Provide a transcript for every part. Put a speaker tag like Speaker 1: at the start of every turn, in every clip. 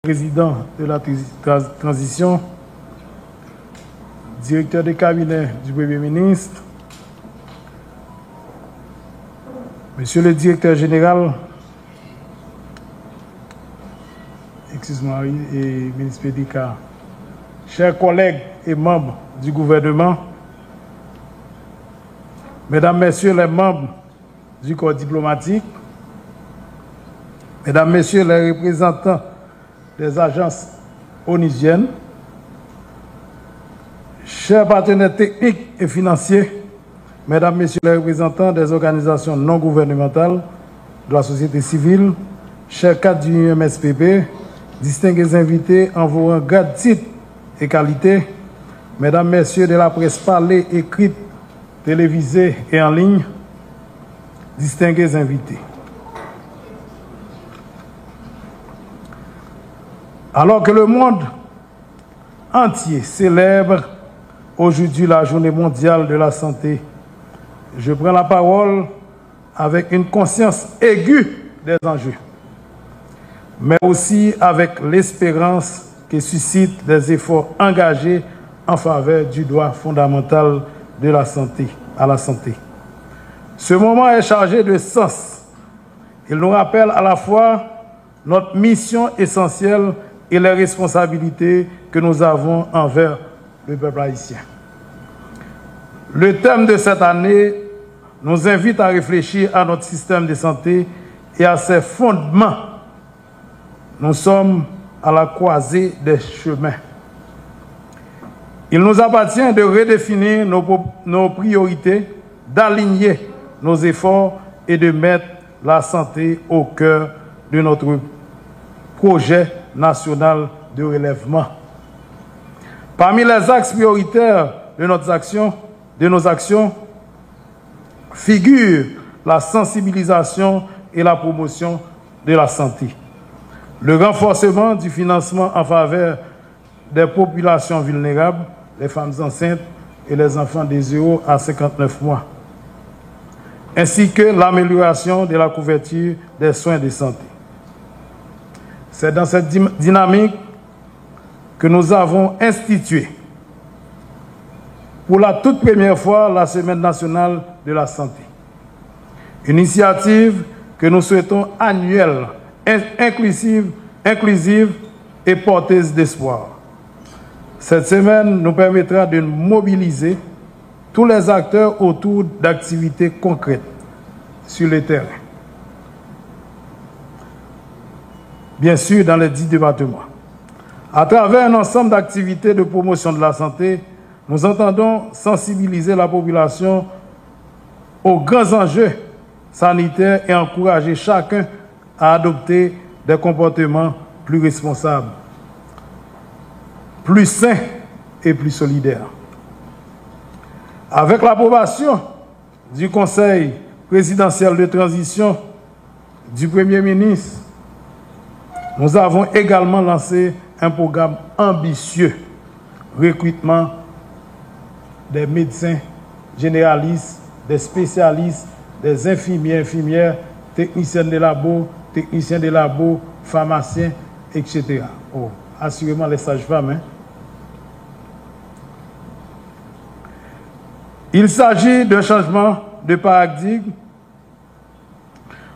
Speaker 1: Président de la transition, directeur de cabinet du Premier ministre, Monsieur le directeur général, excuse-moi, et ministre PDK, chers collègues et membres du gouvernement, Mesdames, Messieurs les membres du corps diplomatique, Mesdames, Messieurs les représentants des agences onusiennes, chers partenaires techniques et financiers, Mesdames, Messieurs les représentants des organisations non gouvernementales, de la société civile, chers cadres du MSPP, distingués invités en vos rangs, grades, titres et qualités, Mesdames, Messieurs de la presse parlée, écrite, télévisée et en ligne, distingués invités. Alors que le monde entier célèbre aujourd'hui la journée mondiale de la santé, je prends la parole avec une conscience aiguë des enjeux, mais aussi avec l'espérance que suscitent des efforts engagés en faveur du droit fondamental de la santé, à la santé. Ce moment est chargé de sens. Il nous rappelle à la fois notre mission essentielle et les responsabilités que nous avons envers le peuple haïtien. Le thème de cette année nous invite à réfléchir à notre système de santé et à ses fondements. Nous sommes à la croisée des chemins. Il nous appartient de redéfinir nos priorités, d'aligner nos efforts et de mettre la santé au cœur de notre projet national de relèvement. Parmi les axes prioritaires de nos actions figure la sensibilisation et la promotion de la santé, le renforcement du financement en faveur des populations vulnérables, les femmes enceintes et les enfants de 0 à 59 mois, ainsi que l'amélioration de la couverture des soins de santé. C'est dans cette dynamique que nous avons institué pour la toute première fois la Semaine nationale de la santé. Une initiative que nous souhaitons annuelle, inclusive et porteuse d'espoir. Cette semaine nous permettra de mobiliser tous les acteurs autour d'activités concrètes sur le terrain. Bien sûr, dans les 10 départements. À travers un ensemble d'activités de promotion de la santé, nous entendons sensibiliser la population aux grands enjeux sanitaires et encourager chacun à adopter des comportements plus responsables, plus sains et plus solidaires. Avec l'approbation du Conseil présidentiel de transition du Premier ministre, nous avons également lancé un programme ambitieux, recrutement des médecins généralistes, des spécialistes, des infirmières, techniciens de labo, pharmaciens, etc. Oh, assurément les sages-femmes. Il s'agit d'un changement de paradigme.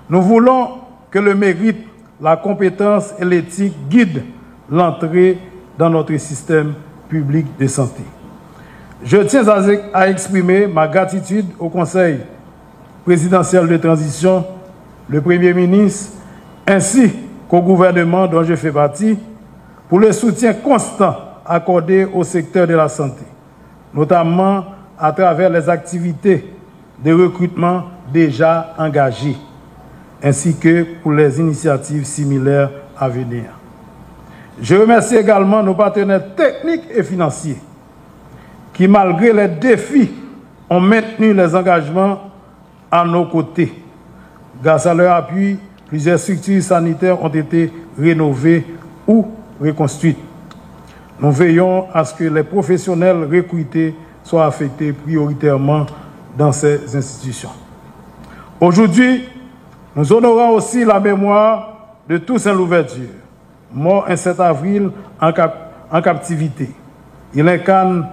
Speaker 1: Nous voulons que le mérite, la compétence et l'éthique guident l'entrée dans notre système public de santé. Je tiens à exprimer ma gratitude au Conseil présidentiel de transition, le Premier ministre, ainsi qu'au gouvernement dont je fais partie, pour le soutien constant accordé au secteur de la santé, notamment à travers les activités de recrutement déjà engagées, ainsi que pour les initiatives similaires à venir. Je remercie également nos partenaires techniques et financiers qui, malgré les défis, ont maintenu les engagements à nos côtés. Grâce à leur appui, plusieurs structures sanitaires ont été rénovées ou reconstruites. Nous veillons à ce que les professionnels recrutés soient affectés prioritairement dans ces institutions. Aujourd'hui, nous honorons aussi la mémoire de Toussaint Louverture, mort un 7 avril en captivité. Il incarne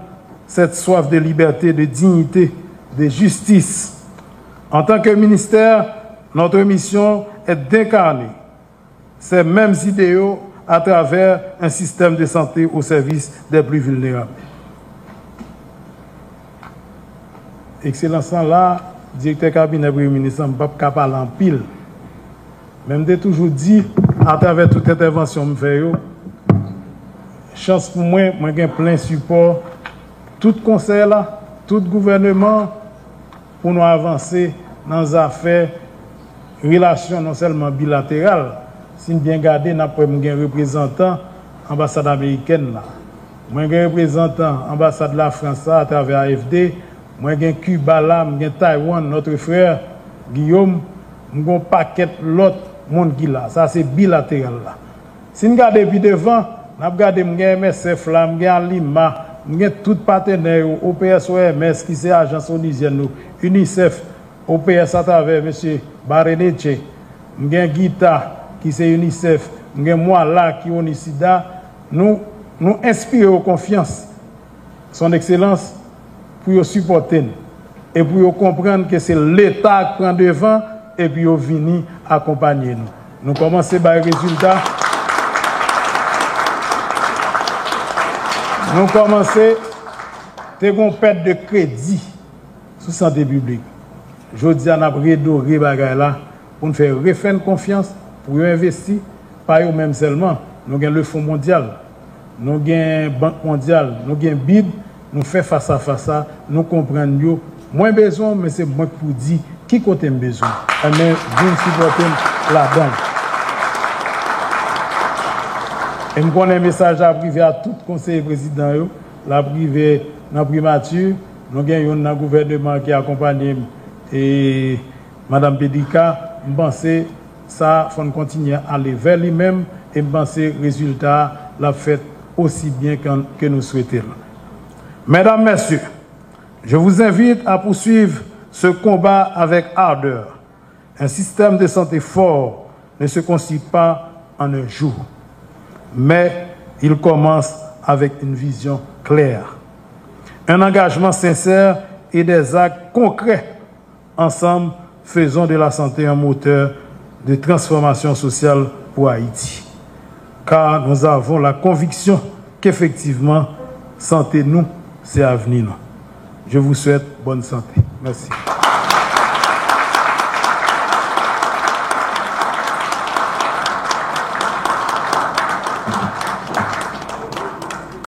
Speaker 1: cette soif de liberté, de dignité, de justice. En tant que ministère, notre mission est d'incarner ces mêmes idéaux à travers un système de santé au service des plus vulnérables. Excellence là, directeur cabinet Premier ministre, je ne peux pas parler en pile. Même de toujours dit, à travers toute intervention que je fais, chance pour moi, j'ai plein support, tout conseil là, tout gouvernement, pour nous avancer dans les affaires, relations non seulement bilatérales. Si nous bien regardons, nous avons un représentant ambassade américaine là. Moi, j'ai un représentant ambassade de la France à travers AFD. Moi, j'ai Cuba là, j'ai Taïwan, notre frère Guillaume. J'ai un paquet l'autre monde qui là. Ça, c'est bilatéral là. Si nous regardons depuis devant, nous regardons MSF là, Lima, j'ai tout partenaire, OPS, OMS, qui c'est l'agence onisienne, UNICEF, OPS à travers M. Bareneche, j'ai Guita, qui c'est UNICEF, j'ai moi là, qui est Onicida. Nous inspirons confiance, son excellence, pour supporter et pour comprendre que c'est l'État qui prend devant et puis il vient accompagner nous. Nous commençons par les résultats. Nous commençons à une perte de crédit sur la santé publique. Je dis à nous redoré là pour nous faire refaire confiance, pour investir, pas eux-mêmes seulement. Nous avons le Fonds mondial, nous avons la Banque mondiale, nous avons BID. Nous faisons face à face, nous comprenons moins besoin, mais c'est moi pour dire qui côté besoin. Mais vous supportez là-dedans. Et je connais un message à privé à tout conseiller président, la privé dans la primature, nous avons un gouvernement qui accompagne et Mme Pédika. Je pense que ça, il faut continuer à aller vers lui-même et je pense que le résultat l'a fait aussi bien que nous souhaitons. Mesdames, Messieurs, je vous invite à poursuivre ce combat avec ardeur. Un système de santé fort ne se construit pas en un jour, mais il commence avec une vision claire, un engagement sincère et des actes concrets. Ensemble, faisons de la santé un moteur de transformation sociale pour Haïti. Car nous avons la conviction qu'effectivement, santé nous, c'est l'avenir. Je vous souhaite bonne santé. Merci.